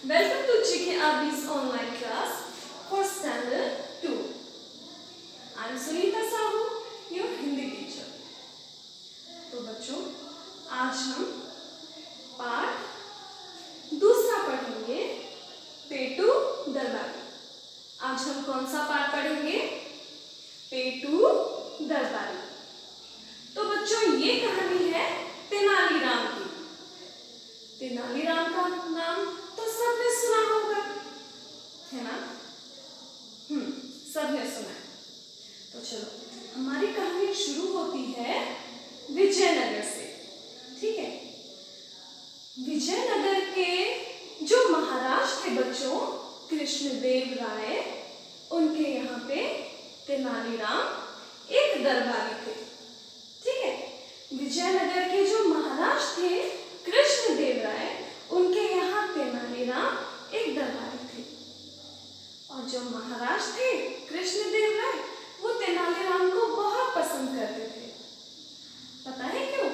Welcome to GKRB's online class for Standard 2. I am Sunita Sahu, your Hindi teacher. तो बच्चों, आज हम पाठ दूसरा पढ़ेंगे, पेटू दरबारी। आज हम कौन सा पाठ पढ़ेंगे? पेटू दरबारी। तो बच्चों, ये कहानी है तेनालीराम की। तेनालीराम का नाम तो सबने सुना होगा, है ना? सबने सुना है। तो चलो, हमारी कहानी शुरू होती है विजयनगर से। ठीक है? विजयनगर के जो महाराज थे बच्चों, कृष्णदेव राय, उनके यहाँ पे तेनालीराम एक दरबारी थे। ठीक है? विजयनगर के जो महाराज थे कृष्णदेव राय, उनके यहाँ तेनालीराम एक दरबारी थे। और जो महाराज थे कृष्णदेव राय, वो तेनालीराम को बहुत पसंद करते थे। पता है क्यों?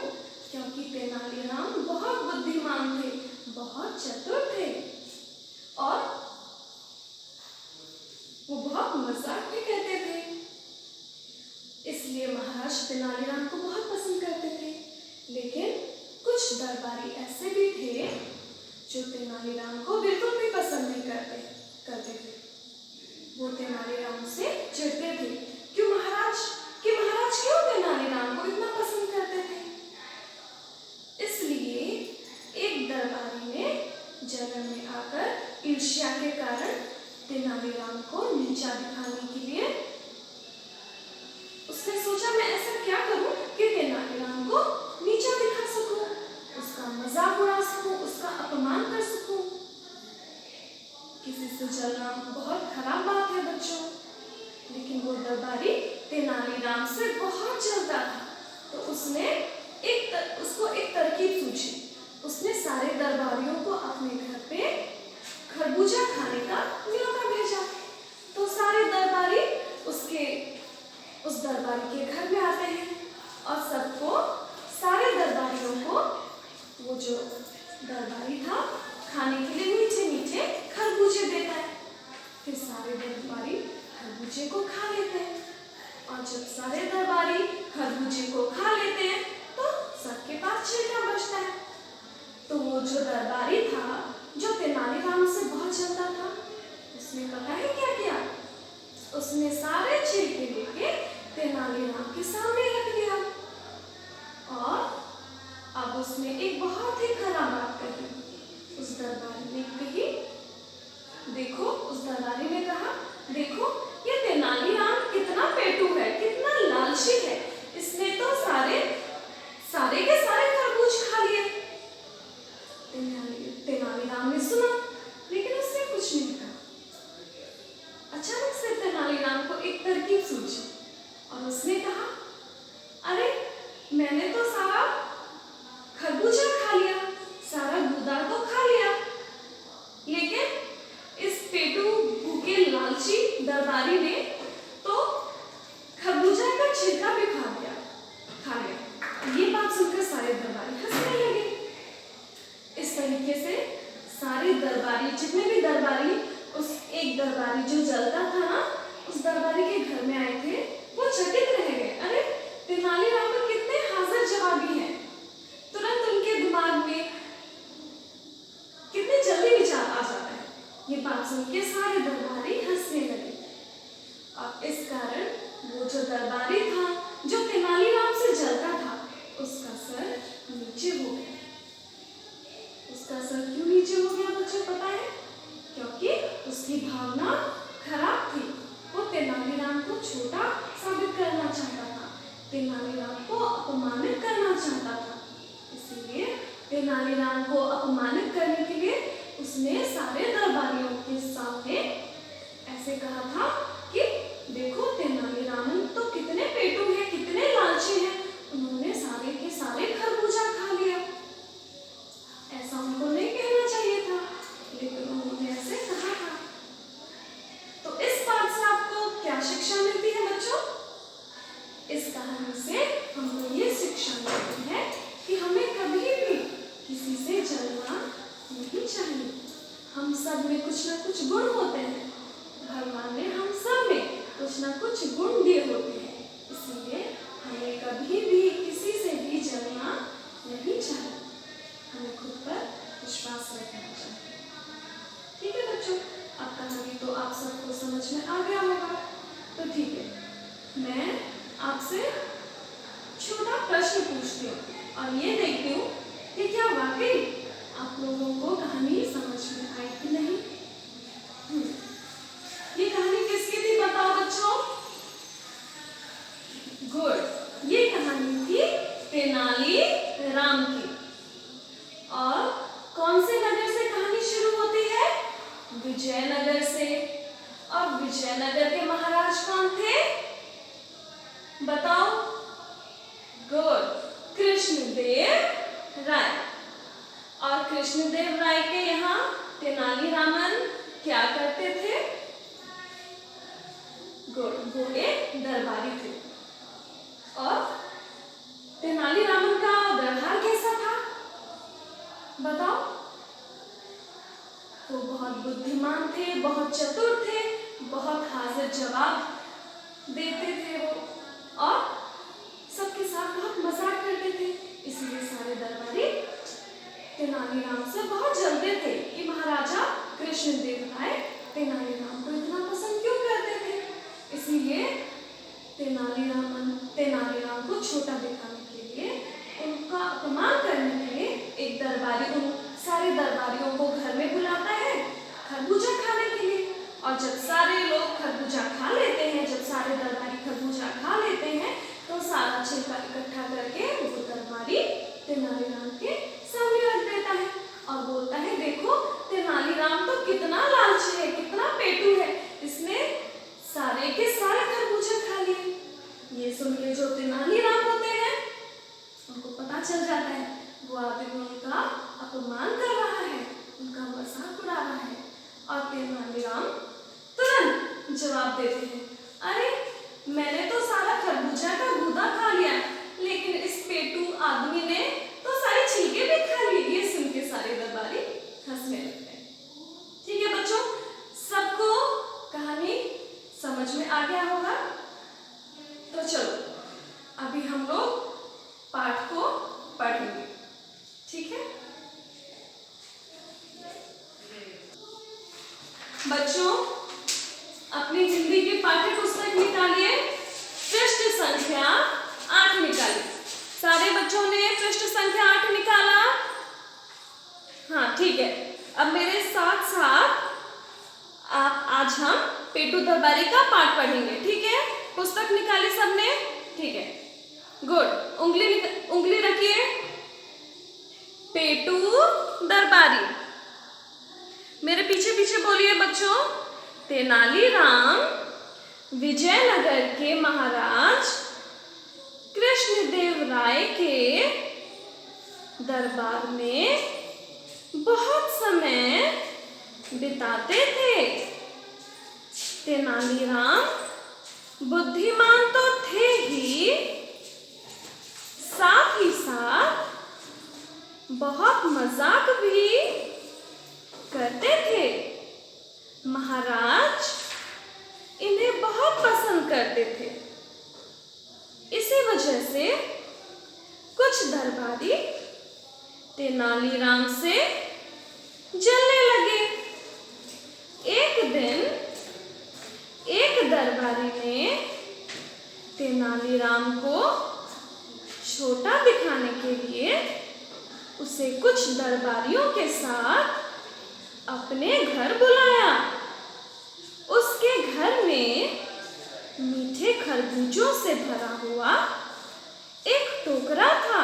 क्योंकि तेनालीराम बहुत बुद्धिमान थे, बहुत चतुर थे और वो बहुत मजाक भी करते थे। इसलिए महाराज तेनालीराम को बहुत पसंद करते थे। लेकिन कुछ दरबारी ऐसे भी थे जो तेनालीराम को बिल्कुल भी पसंद नहीं करते थे। वो तेनालीराम से चिढ़ते थे। क्यों महाराज क्यों तेनालीराम को इतना पसंद करते थे? इसलिए एक दरबारी ने जलन में आकर ईर्ष्या के कारण तेनालीराम को नीचा दिखाने के लिए उसने सोचा, मैं ऐसा क्या करूं कि तेनालीराम को नीचा दिखा सकूं, उसका मजाक उड़ा सकूं, उसका अपमान कर सकूं। किसी से जलना बहुत खराब बात है बच्चों, लेकिन वो दरबारी तेनालीराम से बहुत जलता था। तो उसने उसको एक तरकीब सूझी। उसने सारे दरबारियों को अपने घर पे खरबूजा खाने का न्योता भेजा। तो सारे दरबारी उस दरबारी के घर में आते हैं और सारे दरबारियों को वो जो दरबारी था खाने के लिए मीठे मीठे खरबूजे देता है। फिर सारे दरबारी खरबूजे को खा लेते हैं। और जब सारे दरबारी खरबूजे को खा लेते हैं तो सबके पास छिलका बचता है। तो वो जो दरबारी था, जो तेनालीराम से बहुत जलता था, उसने पता है क्या किया? उसने सारे छिलके लेके तेनालीराम के सामने रख दिया और अब उसने एक बहुत ही खराब बात कही। उस दरबारी ने कही, देखो, उस दरबारी ने कहा, देखो ये तेनालीराम कितना पेटू है, कितना लालची है, इसने तो सारे के सारे खरबूज खा लिए। तेनालीराम ने सुना, लेकिन उसने कुछ नहीं कहा। अचानक से तेनालीराम को एक तरकीब सूझी और उसने कहा, अरे मैंने तो सारा खरबूजा खा लिया, सारा गूदा तो खा लिया, लेकिन इस पेटू भूखे लालची दरबारी ने तो खरबूजा का छिलका भी खा लिया। ये बात सुनकर सारे दरबारी हंसने लगे। इस तरीके से सारे दरबारी, जितने भी दरबारी, उस एक दरबारी जो जलता था ना, उस दरबारी के घर में आए थे, वो चकित रह गए। अरे तेनालीराम को कितने हाजिर जवाबी हैं। तुरंत उनके दिमाग में कितने जल्दी विचार आ जाता है। ये बात सुन के सारे दरबारी हंसने लगे। और इस कारण वो जो दरबारी था, जो तेनालीराम से जलता था, उसका सर नीचे हो गया। उसका सर क्यों नीचे हो गया बच्चों पता है? क्योंकि उसकी भावना खराब थी। वो तेनालीराम को छोटा साबित करना चाहता था, तेनालीराम को अपमानित करना चाहता था। इसीलिए तेनालीराम को अपमानित करने के लिए उसने सारे दरबारियों के सामने ऐसे कहा था कि देखो तेनालीराम तो कितने पेटू हैं, कितने लालची हैं, उन्होंने सारे के सारे खरबूजा खा लिया। ऐसा उनको नहीं कहना चाहिए था, लेकिन उन्होंने ऐसे कहा था। तो इस बात से आपको क्या शिक्षा मिलती है बच्चों? इस कहानी से हमको ये शिक्षा मिलती है कि हमें कभी भी किसी से जलना सब में कुछ ना कुछ गुण होते हैं। भगवान ने हम सब में कुछ ना कुछ गुण दिए होते हैं, इसलिए हमें कभी भी किसी से भी जलना नहीं चाहिए। हमें खुद पर विश्वास रखना चाहिए। ठीक है बच्चों, अब कहानी तो आप सबको समझ में आ गया होगा। तो ठीक है, मैं आपसे छोटा प्रश्न पूछती हूँ और ये देखती हूँ कि क्या वाकई आप लोगों को कहानी समझ में आई कि नहीं। ये कहानी किसकी थी बताओ बच्चों? गुड, ये कहानी थी तेनाली राम की। और कौन से नगर से कहानी शुरू होती है? विजयनगर से। और विजयनगर के महाराज कौन थे बताओ? गुड, कृष्णदेव राय। और कृष्णदेव राय के यहाँ तेनालीरामन क्या करते थे? गुड, वो एक दरबारी थे। और तेनालीरामन का व्यवहार कैसा था बताओ? वो बहुत बुद्धिमान थे, बहुत चतुर थे, बहुत हाजिर जवाब देते थे वो, और सबके साथ बहुत मजाक करते थे। इसलिए सारे दरबारी तेनालीराम से बहुत जलते थे कि महाराजा कृष्णदेव राय तेनालीराम को इतना पसंद क्यों करते थे। इसीलिए तेनालीराम को छोटा दिखाने के लिए, उनका अपमान करने के लिए एक दरबारी उन सारे दरबारियों को घर में बुलाता है खरबूजा खाने के लिए। और जब सारे लोग खरबूजा खा लेते हैं, जब सारे दरबारी खरबूजा खा लेते हैं, तो सारा छिलका इकट्ठा करके वो दरबारी तेनालीराम के सामने रख देता है और बोलता है, देखो तेनालीराम तो कितना लालची है, कितना पेटू है, इसने सारे के सारे खरबूजे खा लिए। ये सुन के जो तेनालीराम होते हैं उनको पता चल जाता है वो आदमी उनका अपमान कर रहा है, उनका मजाक उड़ा रहा है। और तेनालीराम तुरंत जवाब देते हैं, अरे मैंने तो सारा खरबूजा का गूदा खा लिया, लेकिन इस पेटू आदमी ने तो सारे छिलके भी खा लिए। ये सुन के सारे दरबारी हंसने लगते हैं। ठीक है बच्चों, सबको कहानी समझ में आ गया होगा। तो चलो अभी हम लोग पाठ को पढ़ेंगे। ठीक है बच्चों, अपनी हिंदी की पाठ्य पुस्तक निकालिए, पृष्ठ संख्या 8 निकालिए। सारे बच्चों ने पृष्ठ संख्या 8 निकाला? हाँ ठीक है। अब मेरे साथ साथ आज हम पेटू दरबारी का पाठ पढ़ेंगे। ठीक है, पुस्तक निकाली सबने? ठीक है, गुड। उंगली रखिए। पेटू दरबारी, मेरे पीछे पीछे बोलिए बच्चों। तेनालीराम विजयनगर के महाराज कृष्णदेव राय के दरबार में बहुत समय बिताते थे। तेनालीराम बुद्धिमान तो थे ही साथ बहुत मजाक भी करते थे। महाराज इन्हें बहुत पसंद करते थे। इसी वजह से कुछ दरबारी तेनालीराम से जलने लगे। एक दिन एक दरबारी ने तेनालीराम को छोटा दिखाने के लिए उसे कुछ दरबारियों के साथ अपने घर बुलाया। उसके घर में मीठे खरबूजों से भरा हुआ एक टोकरा था।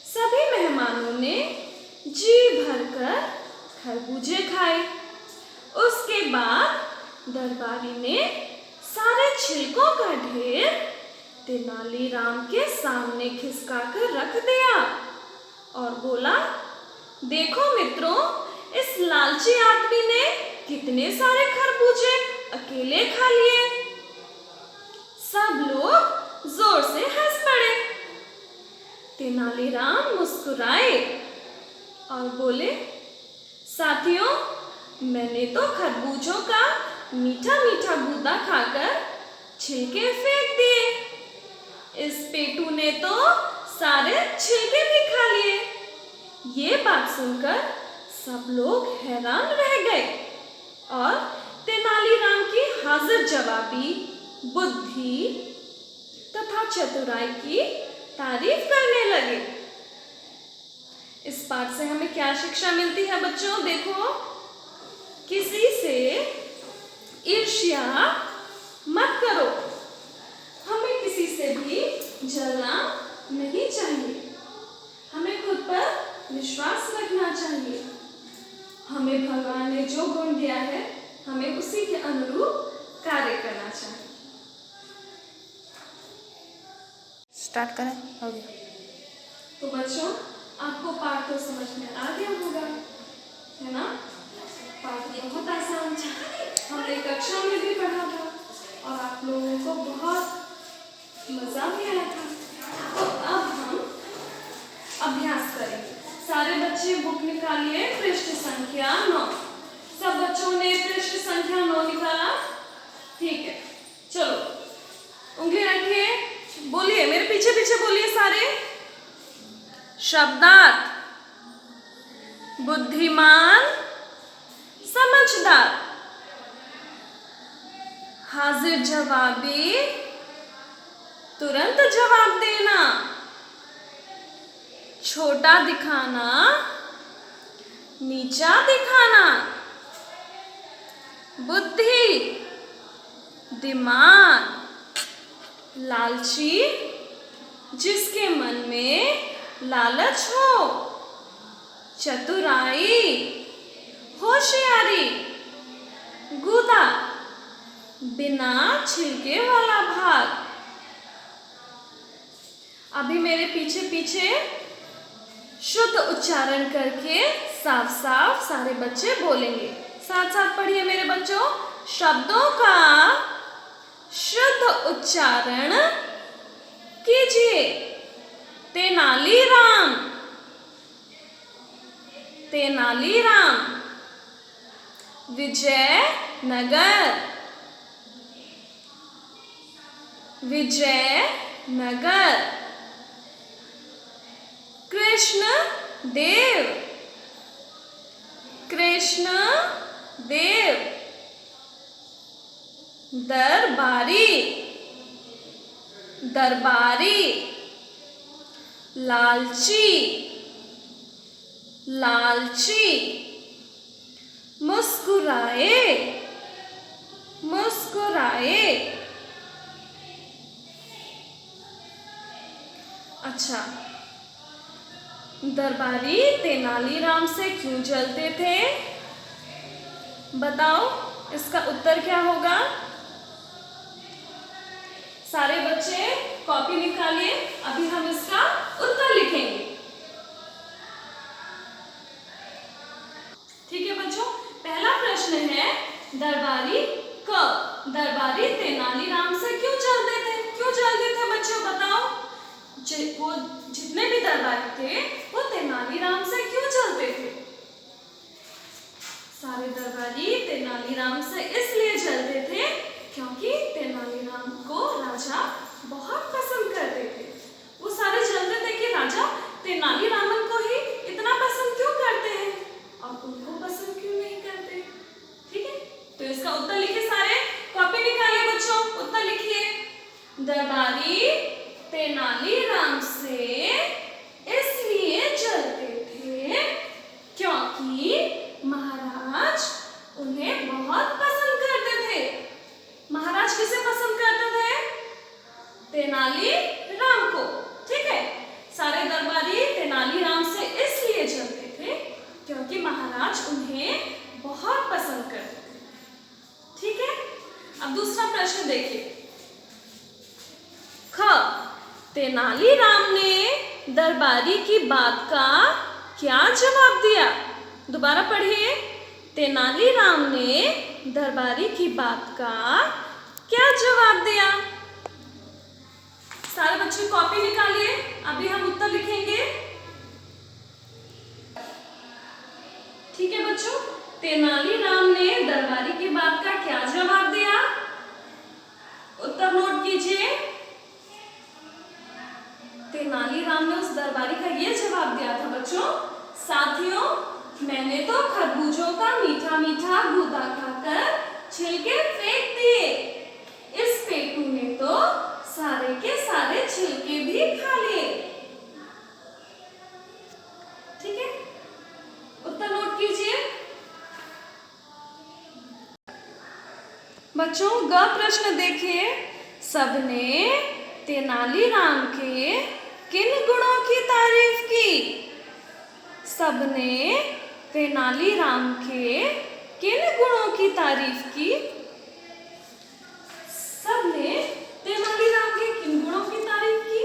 सभी मेहमानों ने जी भरकर खरबूजे खाए। उसके बाद दरबारी ने सारे छिलकों का ढेर तेनालीराम के सामने खिसकाकर रख दिया और बोला, देखो मित्रों, इस लालची आदमी ने कितने सारे खरबूजे अकेले खा लिए। सब लोग जोर से हंस पड़े। तेनालीराम मुस्कुराए और बोले, साथियों, मैंने तो खरबूजों का मीठा मीठा गूदा खाकर छिलके फेंक दिए। इस पेटू ने तो सारे छिलके भी खा लिए। ये बात सुनकर सब लोग हैरान रह गए और तेनालीराम की हाजिर जवाबी, बुद्धि तथा चतुराई की तारीफ करने लगे। इस पाठ से हमें क्या शिक्षा मिलती है बच्चों? देखो, किसी से ईर्ष्या मत करो। हमें किसी से भी जलना नहीं चाहिए। हमें खुद पर विश्वास रखना चाहिए। हमें भगवान ने जो गुण दिया है, हमें उसी के अनुरूप कार्य करना चाहिए। स्टार्ट करें? हो गया। तो बच्चों, आपको पाठ तो समझ में आ गया होगा, है ना? पाठ बहुत आसान था। हमने कक्षा में भी पढ़ा था और आप लोगों को बहुत मजा भी आया था। तो अब हम अभ्यास करेंगे। सारे बच्चे बुक निकालिए, पृष्ठ संख्या 9। सब बच्चों ने पृष्ठ संख्या 9 निकाला? ठीक है, चलो उंगली रखिए, बोलिए, मेरे पीछे पीछे बोलिए सारे। शब्दार्थ: बुद्धिमान, समझदार। हाजिर जवाबी, तुरंत जवाब देना। छोटा दिखाना, नीचा दिखाना। बुद्धि, दिमाग। लालची, जिसके मन में लालच हो। चतुराई, होशियारी। गूदा, बिना छिलके वाला भाग। अभी मेरे पीछे पीछे शुद्ध उच्चारण करके साफ साफ सारे बच्चे बोलेंगे। साथ साथ पढ़िए मेरे बच्चों। शब्दों का शुद्ध उच्चारण कीजिए। तेनालीराम, तेनालीराम। विजयनगर, विजयनगर। कृष्ण देव, कृष्ण देव। दरबारी, दरबारी। लालची, लालची। मुस्कुराए, मुस्कुराए। अच्छा, दरबारी तेनालीराम से क्यों जलते थे? बताओ, इसका उत्तर क्या होगा? सारे बच्चे कॉपी निकालिए, अभी हम इसका उत्तर लिखेंगे। ठीक है बच्चों, पहला प्रश्न है, दरबारी दरबारी तेनालीराम से क्यों जलते थे? क्यों जलते थे बच्चों, बताओ। वो जितने भी दरबारी थे वो तेनालीराम से क्यों जलते थे? सारे दरबारी तेनालीराम से इसलिए जलते थे क्योंकि तेनालीराम को राजा बहुत पसंद करते थे। वो सारे जलते थे कि राजा तेनालीरामन को ही इतना पसंद क्यों करते हैं और उनको पसंद क्यों नहीं करते। ठीक है, तो इसका उत्तर लिखिए। सारे कॉपी निकालिए बच्चों, उत्तर लिखिए। दरबारी तेनालीराम से इसलिए जलते थे क्योंकि महाराज उन्हें बहुत पसंद करते थे। महाराज किसे पसंद करते थे? तेनालीराम को। ठीक है, सारे दरबारी तेनालीराम से इसलिए जलते थे क्योंकि महाराज उन्हें बहुत पसंद करते थे। ठीक है, अब दूसरा प्रश्न देखिए। ख, तेनालीराम ने दरबारी की बात का क्या जवाब दिया? दोबारा पढ़िए। तेनालीराम ने दरबारी की बात का क्या जवाब दिया? सारे बच्चे कॉपी निकालिए, अभी हम उत्तर लिखेंगे। ठीक है बच्चों, तेनालीराम ने दरबारी की बात का क्या जवाब दिया? उत्तर नोट कीजिए। तेनालीराम ने उस दरबारी का ये जवाब दिया था बच्चों, साथियों मैंने तो खरबूजों का मीठा मीठा गूदा खाकर छिलके फेंक दिए, इस पेटू ने तो सारे के सारे छिलके भी खा लिए। ठीक है, उत्तर नोट कीजिए। बच्चों ग प्रश्न देखिए, सबने तेनालीराम के किन गुणों की तारीफ की? सबने तेनालीराम के किन गुणों की तारीफ की? सबने तेनालीराम के किन गुणों की तारीफ की?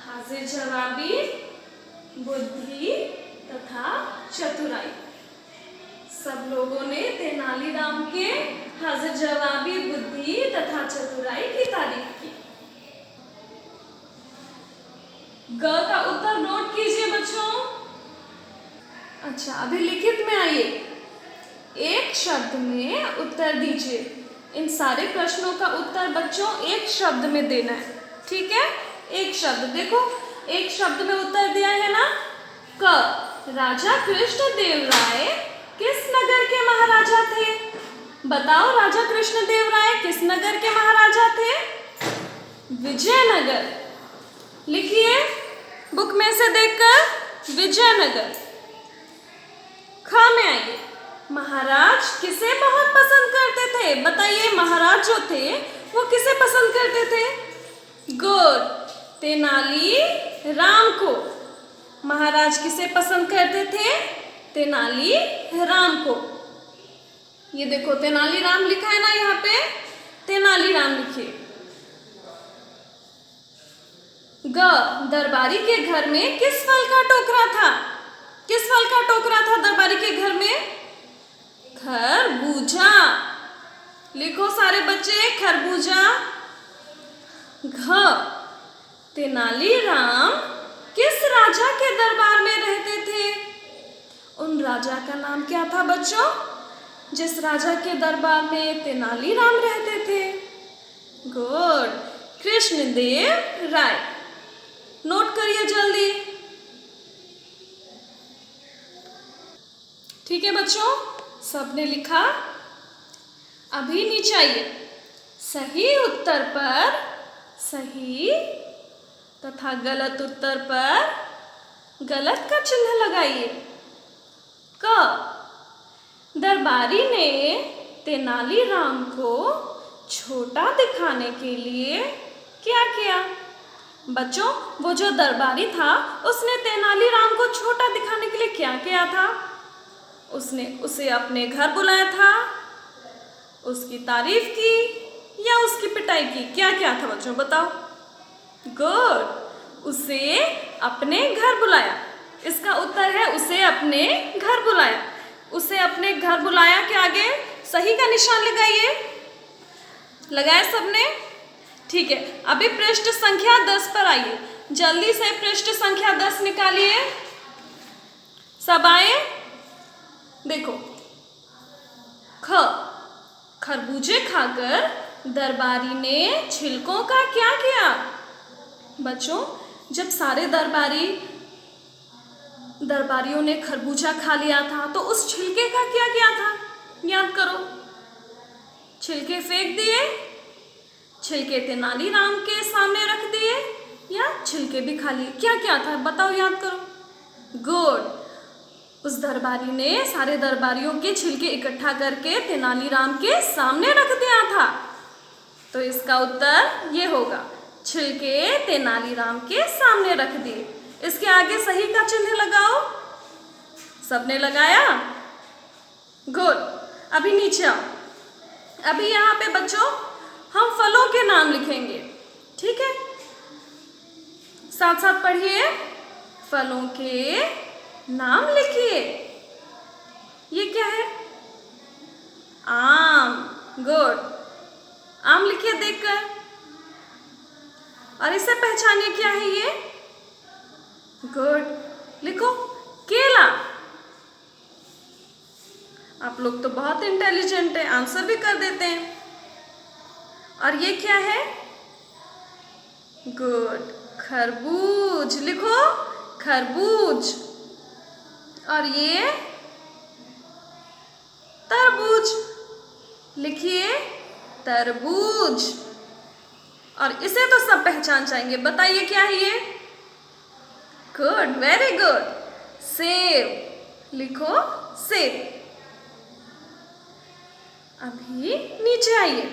हाजिर जवाबी, बुद्धि तथा चतुराई। सब लोगों ने तेनालीराम के हाजिर जवाबी, बुद्धि तथा चतुराई की तारीफ की। ग का उत्तर नोट कीजिए बच्चों। अच्छा, अभी लिखित में आइए, एक शब्द में उत्तर दीजिए। इन सारे प्रश्नों का उत्तर बच्चों एक शब्द में देना है। ठीक है, एक शब्द देखो, एक शब्द में उत्तर दिया है ना। क, राजा कृष्णदेव राय किस नगर के महाराजा थे? बताओ, राजा कृष्णदेव राय किस नगर के महाराजा थे? विजयनगर। लिखिए बुक में से देखकर, विजयनगर। ख में आइए, महाराज किसे बहुत पसंद करते थे? बताइए, महाराज जो थे वो किसे पसंद करते थे? गुड, तेनालीराम को। महाराज किसे पसंद करते थे? तेनालीराम को। ये देखो तेनालीराम लिखा है ना यहाँ पे, तेनालीराम लिखिए। ग, दरबारी के घर में किस फल का टोकरा था? किस फल का टोकरा था दरबारी के घर में? खरबूजा। लिखो सारे बच्चे, खरबूजा। घ, तेनालीराम किस राजा के दरबार में रहते थे? उन राजा का नाम क्या था बच्चों, जिस राजा के दरबार में तेनालीराम रहते थे? गुड, कृष्णदेव राय। नोट करिए जल्दी। ठीक है बच्चों, सबने लिखा। अभी नीचे आइए, सही उत्तर पर सही तथा गलत उत्तर पर गलत का चिन्ह लगाइए। क, दरबारी ने तेनालीराम को छोटा दिखाने के लिए क्या किया? बच्चों, वो जो दरबारी था उसने तेनालीराम को छोटा दिखाने के लिए क्या किया था? उसने उसे अपने घर बुलाया था, उसकी तारीफ की या उसकी पिटाई की? क्या क्या था बच्चों, बताओ। गुड, उसे अपने घर बुलाया। इसका उत्तर है उसे अपने घर बुलाया। उसे अपने घर बुलाया के आगे सही का निशान लगाइए। लगाया सबने? ठीक है, अभी पृष्ठ संख्या 10 पर आइए। जल्दी से पृष्ठ संख्या 10 निकालिए। सब आए? देखो, ख, खरबूजे खाकर दरबारी ने छिलकों का क्या किया? बच्चों, जब सारे दरबारियों ने खरबूजा खा लिया था तो उस छिलके का क्या किया था? याद करो। छिलके फेंक दिए, छिलके तेनालीराम के सामने रख दिए या छिलके भी खा लिए? क्या क्या था बताओ, याद करो। गुड, उस दरबारी ने सारे दरबारियों के छिलके इकट्ठा करके तेनालीराम के सामने रख दिया था। तो इसका उत्तर ये होगा, छिलके तेनालीराम के सामने रख दिए। इसके आगे सही का चिन्ह लगाओ। सबने लगाया? गुड, अभी नीचे आओ। अभी यहाँ पे बच्चों हम फलों के नाम लिखेंगे, ठीक है? साथ साथ पढ़िए, फलों के नाम लिखिए। ये क्या है? आम। गुड, आम लिखिए देखकर। और इसे पहचानिए, क्या है ये? गुड, लिखो। केला। आप लोग तो बहुत इंटेलिजेंट है, आंसर भी कर देते हैं। और ये क्या है? गुड, खरबूज। लिखो खरबूज। और ये तरबूज। लिखिए तरबूज। और इसे तो सब पहचान जाएंगे। बताइए क्या है ये? Good, very good. सेब। लिखो सेब। अभी नीचे आइए,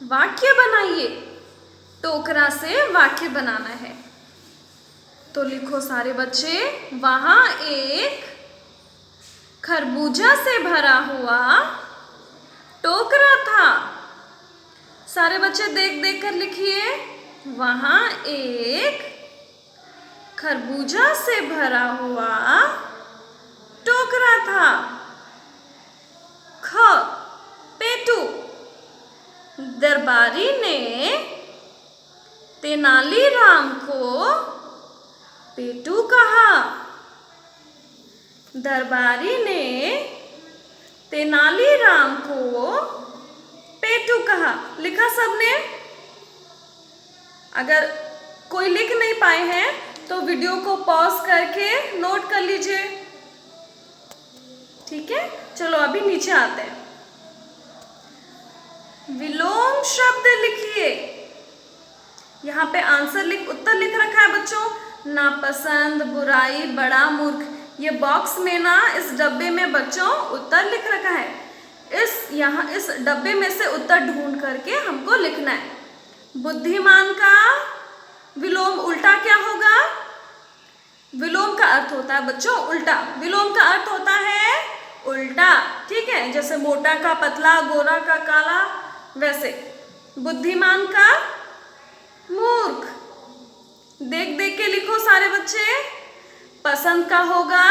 वाक्य बनाइए। टोकरा से वाक्य बनाना है। तो लिखो सारे बच्चे, वहां एक खरबूजा से भरा हुआ टोकरा था। सारे बच्चे देख देख कर लिखिए, वहां एक खरबूजा से भरा हुआ टोकरा था। ख, पेटू। दरबारी ने तेनालीराम को पेटू कहा। दरबारी ने तेनालीराम को पेटू कहा। लिखा सबने? अगर कोई लिख नहीं पाए हैं तो वीडियो को पॉज करके नोट कर लीजिए। ठीक है, चलो अभी नीचे आते हैं। विलोम शब्द लिखिए। यहाँ पे आंसर उत्तर लिख रखा है बच्चों। नापसंद, बुराई, बड़ा, मूर्ख। ये बॉक्स में ना, इस डब्बे में बच्चों उत्तर लिख रखा है। इस डब्बे में से उत्तर ढूंढ करके हमको लिखना है। बुद्धिमान का विलोम उल्टा क्या होगा? विलोम का अर्थ होता है बच्चों उल्टा। विलोम का अर्थ होता है उल्टा। ठीक है, जैसे मोटा का पतला, गोरा का काला, वैसे बुद्धिमान का मूर्ख। देख देख के लिखो सारे बच्चे। पसंद का होगा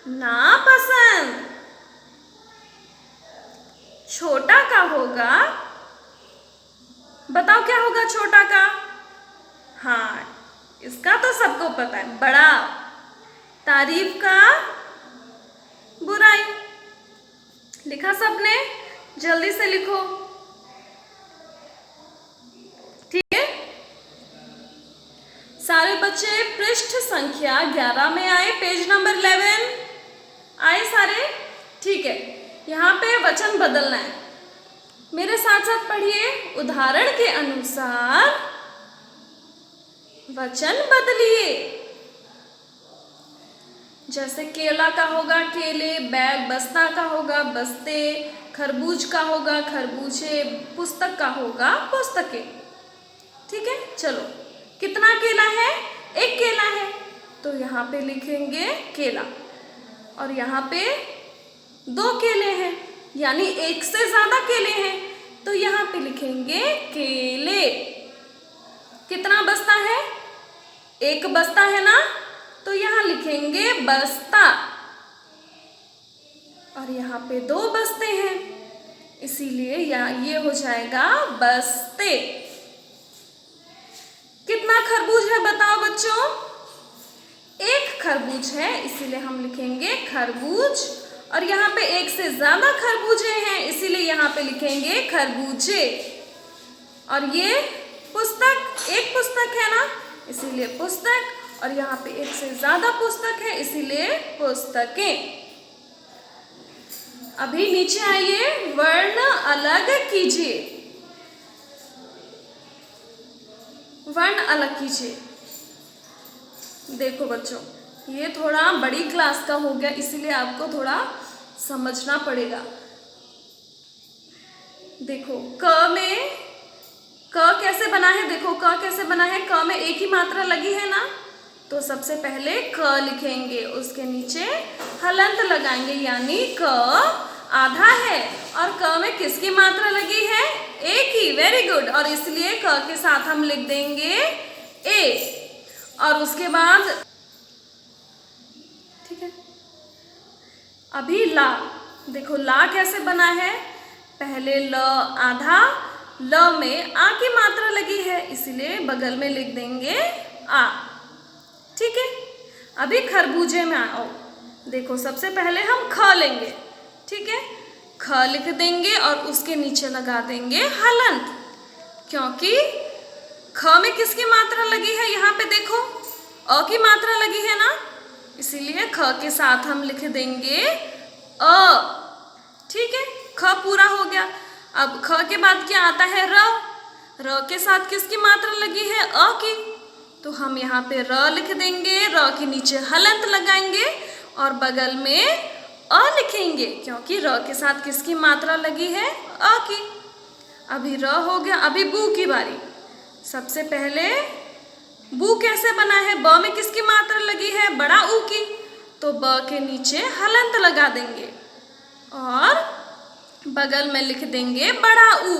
नापसंद। छोटा का होगा, बताओ क्या होगा छोटा का? हाँ, इसका तो सबको पता है, बड़ा। तारीफ का बुराई। लिखा सबने? जल्दी से लिखो। ठीक है, सारे बच्चे पृष्ठ संख्या 11 में आए। पेज नंबर 11 आए सारे? ठीक है, यहाँ पे वचन बदलना है। मेरे साथ साथ पढ़िए। उदाहरण के अनुसार वचन बदलिए। जैसे केला का होगा केले, बैग बस्ता का होगा बस्ते, खरबूज का होगा खरबूजे, पुस्तक का होगा पुस्तकें। ठीक है, चलो। कितना केला है? एक केला है, तो यहाँ पे लिखेंगे केला। और यहाँ पे 2 केले हैं, यानी एक से ज्यादा केले हैं, तो यहाँ पे लिखेंगे केले। कितना बस्ता है? एक बस्ता है ना, तो यहाँ लिखेंगे बस्ता। और यहाँ पे 2 बस्ते हैं, इसीलिए ये हो जाएगा बस्ते। कितना खरबूज है बताओ बच्चों? एक खरबूज है, इसीलिए हम लिखेंगे खरबूज। और यहाँ पे एक से ज्यादा खरबूजे हैं, इसीलिए यहाँ पे लिखेंगे खरबूजे। और ये पुस्तक, एक पुस्तक है ना, इसीलिए पुस्तक। और यहाँ पे एक से ज्यादा पुस्तक है, इसीलिए पुस्तकें। अभी नीचे आइए, वर्ण अलग कीजिए। वर्ण अलग कीजिए। देखो बच्चों, ये थोड़ा बड़ी क्लास का हो गया, इसीलिए आपको थोड़ा समझना पड़ेगा। देखो, क में क कैसे बना है? देखो क कैसे बना है? क में एक ही मात्रा लगी है ना, तो सबसे पहले क लिखेंगे, उसके नीचे हलंत लगाएंगे, यानी क आधा है। और क में किसकी मात्रा लगी है? एक ही। Very good. और इसलिए क के साथ हम लिख देंगे ए। और उसके बाद ठीक है, अभी ला। देखो ला कैसे बना है? पहले ल आधा, ल में आ की मात्रा लगी है, इसीलिए बगल में लिख देंगे आ। ठीक है, अभी खरबूजे में आओ। देखो सबसे पहले हम ख लेंगे। ठीक है, ख लिख देंगे और उसके नीचे लगा देंगे हलंत, क्योंकि ख में किसकी मात्रा लगी है, यहाँ पे देखो अ की मात्रा लगी है ना, इसीलिए ख के साथ हम लिख देंगे अ। ठीक है, ख पूरा हो गया। अब ख के बाद क्या आता है, र। र के साथ किसकी मात्रा लगी है, अ की, तो हम यहाँ पे र लिख देंगे, र के नीचे हलंत लगाएंगे और बगल में अ लिखेंगे, क्योंकि र के साथ किसकी मात्रा लगी है, अ की। अभी र हो गया। अभी बू की बारी। सबसे पहले बू कैसे बना है, ब में किसकी मात्रा लगी है, बड़ा ऊ की, तो ब के नीचे हलंत लगा देंगे और बगल में लिख देंगे बड़ा ऊ।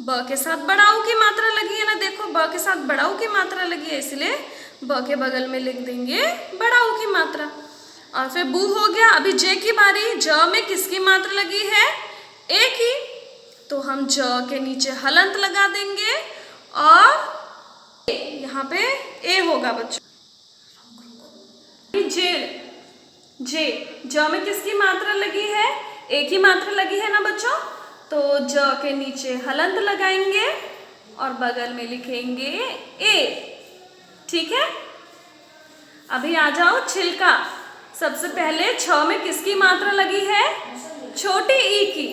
ब के साथ बड़ा ऊ की मात्रा लगी है ना, देखो ब के साथ बड़ा ऊ की मात्रा लगी है, इसलिए ब के बगल में लिख देंगे बड़ा ऊ की मात्रा। और फिर बू हो गया। अभी जे की बारी। ज में किसकी मात्रा लगी है, ए की, तो हम ज के नीचे हलंत लगा देंगे और यहाँ पे ए होगा बच्चों। जे, जे, ज में किसकी मात्रा लगी है, ए की मात्रा लगी है ना बच्चों, तो ज के नीचे हलंत लगाएंगे और बगल में लिखेंगे ए। ठीक है, अभी आ जाओ छिलका। सबसे पहले छ में किसकी मात्रा लगी है, छोटी ई की,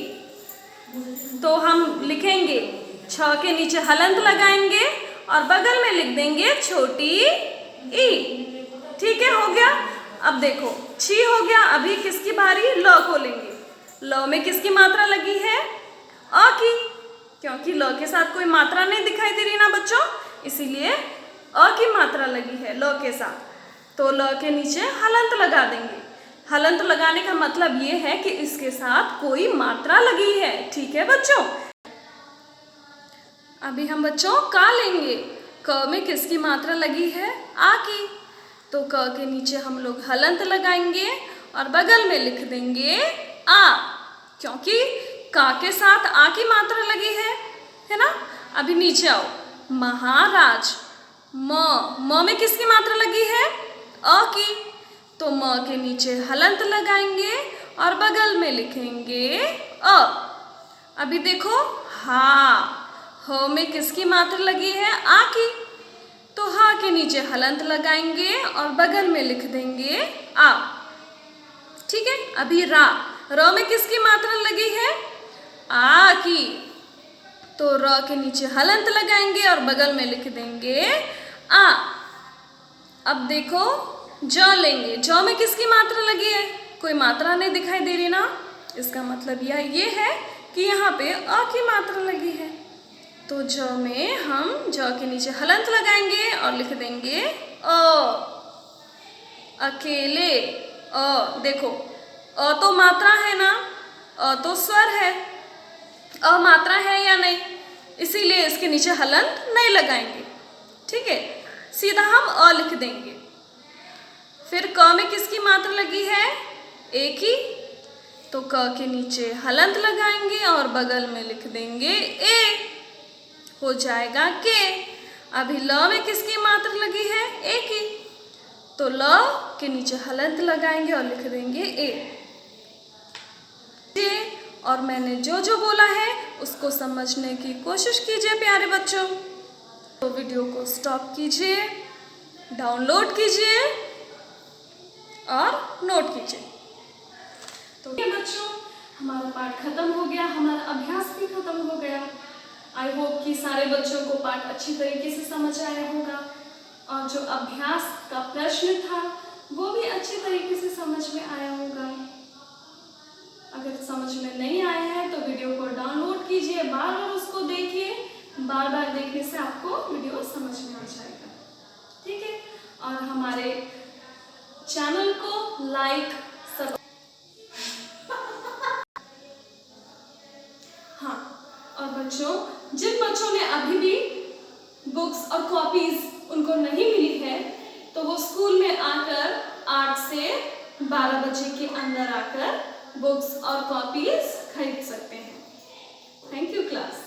तो हम लिखेंगे छ के नीचे हलंत लगाएंगे और बगल में लिख देंगे छोटी ई। ठीक है, हो गया। अब देखो छी हो गया। अभी किसकी बारी, ल को लेंगे। ल में किसकी मात्रा लगी है, अ की, क्योंकि ल के साथ कोई मात्रा नहीं दिखाई दे रही ना बच्चों, इसीलिए अ की मात्रा लगी है ल के साथ, तो ल के नीचे हलंत लगा देंगे। हलंत लगाने का मतलब ये है कि इसके साथ कोई मात्रा लगी है। ठीक है बच्चों, अभी हम बच्चों का लेंगे। क में किसकी मात्रा लगी है, आ की, तो क के नीचे हम लोग हलंत लगाएंगे और बगल में लिख देंगे आ, क्योंकि का के साथ आ की मात्रा लगी है ना। अभी नीचे आओ। महाराज। म में किसकी मात्रा लगी है, अ की, तो म के नीचे हलंत लगाएंगे और बगल में लिखेंगे अ। अभी देखो हा। ह में किसकी मात्रा लगी है, आ की, तो हा के नीचे हलंत लगाएंगे और बगल में लिख देंगे आ। ठीक है, अभी रा। र में किसकी मात्रा लगी है, आ की, तो र के नीचे हलंत लगाएंगे और बगल में लिख देंगे आ। अब देखो ज लेंगे। ज में किसकी मात्रा लगी है, कोई मात्रा नहीं दिखाई दे रही ना, इसका मतलब ये है कि यहाँ पे अ की मात्रा लगी है, तो ज में हम ज के नीचे हलंत लगाएंगे और लिख देंगे अ। अकेले। अ, देखो अ तो मात्रा है ना, अ तो स्वर है, अ मात्रा है या नहीं, इसीलिए इसके नीचे हलंत नहीं लगाएंगे। ठीक है, सीधा हम अ लिख देंगे। फिर क में किसकी मात्रा लगी है, ए की, तो क के नीचे हलंत लगाएंगे और बगल में लिख देंगे ए, हो जाएगा के। अभी ल में किसकी मात्रा लगी है, ए की, तो ल के नीचे हलंत लगाएंगे और लिख देंगे ए। और मैंने जो जो बोला है उसको समझने की कोशिश कीजिए प्यारे बच्चों। तो वीडियो को स्टॉप कीजिए, डाउनलोड कीजिए और नोट कीजिए। तो बच्चों, हमारा पाठ खत्म हो गया, हमारा अभ्यास भी खत्म हो गया। आई होप कि सारे बच्चों को पाठ अच्छी तरीके से समझ आया होगा और जो अभ्यास का प्रश्न था वो भी अच्छी तरीके से समझ में आया होगा। अगर समझ में नहीं आया है तो वीडियो को डाउनलोड कीजिए, बार बार उसको देखिए, बार बार देखने से आपको वीडियो समझ में आ जाएगा। ठीक है, और हमारे चैनल को लाइक और बच्चों, जिन बच्चों ने अभी भी बुक्स और कॉपीज उनको नहीं मिली है तो वो स्कूल में आकर 8 से 12 बजे के अंदर आकर बुक्स और कॉपीज खरीद सकते हैं। Thank you class.